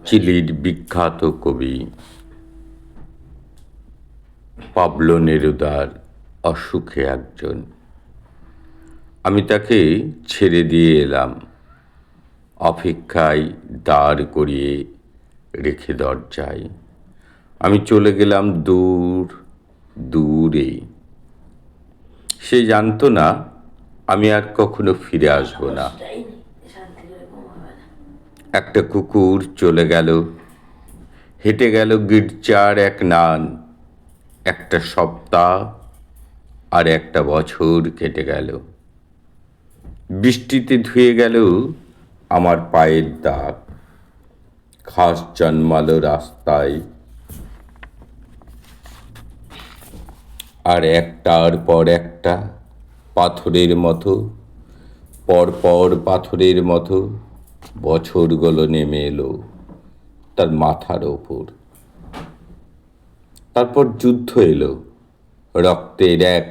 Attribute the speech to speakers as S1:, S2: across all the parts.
S1: চিলির বিখ্যাত কবি পাবলো নেরুদার অসুখে একজন। আমি তাকে ছেড়ে দিয়ে এলাম, অপেক্ষায় দাঁড় করিয়ে রেখে দরজায়। আমি চলে গেলাম দূর দূরে। সে জানতো না আমি আর কখনো ফিরে আসব না। একটা কুকুর চলে গেল, হেঁটে গেল গির্জার এক নান। একটা সপ্তাহ আর একটা বছর কেটে গেল। বৃষ্টিতে ধুয়ে গেল আমার পায়ের দাগ। ঘাস জন্মালো রাস্তায়, আর একটার পর একটা পাথরের মতো, পরপর পাথরের মতো বছরগুলো নেমে এলো তার মাথার ওপর। তারপর যুদ্ধ এলো, রক্তের এক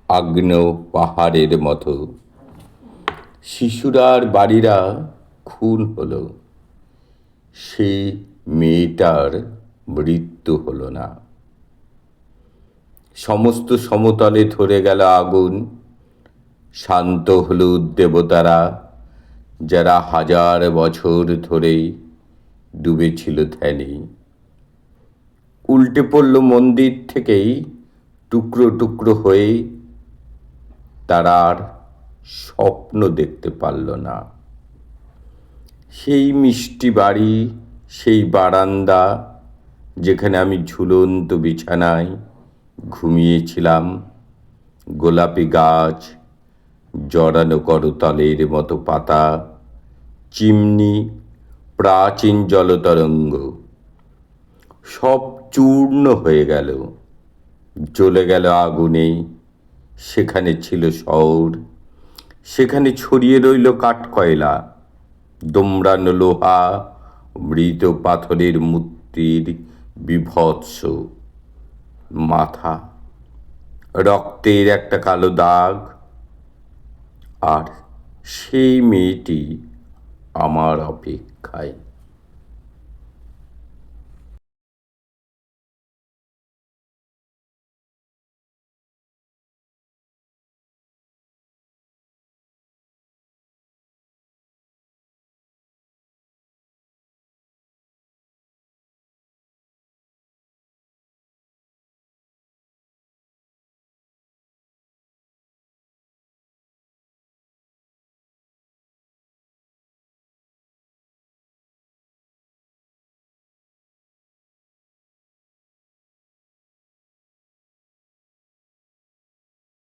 S1: আগ্নেয় পাহাড়ের মতো। শিশুরা আর বাড়িরা খুন হলো, সেই মেয়েটার মৃত্যু হলো না। সমস্ত সমতলে ধরে গেল আগুন। শান্ত হলুদ দেবতারা, যারা 1000 বছর ধরে ডুবেছিল ধ্যানে, উল্টে পড়ল মন্দির থেকেই টুকরো টুকরো হয়ে। তারা আর স্বপ্ন দেখতে পারল না। সেই মিষ্টি বাড়ি, সেই বারান্দা, যেখানে আমি ঝুলন্ত বিছানায় ঘুমিয়েছিলাম, গোলাপি গাছ, জড়ানো করতলের মতো পাতা, চিমনি, প্রাচীন জলতরঙ্গ, সব চূর্ণ হয়ে গেল, জ্বলে গেল আগুনে। সেখানে ছিল শহর, সেখানে ছড়িয়ে রইল কাঠকয়লা, দোমড়ানো লোহা, মৃত পাথরের মূর্তির বিভৎস মাথা, রক্তের একটা কালো দাগ। আর সেই মেয়েটি আমার অপেক্ষায়।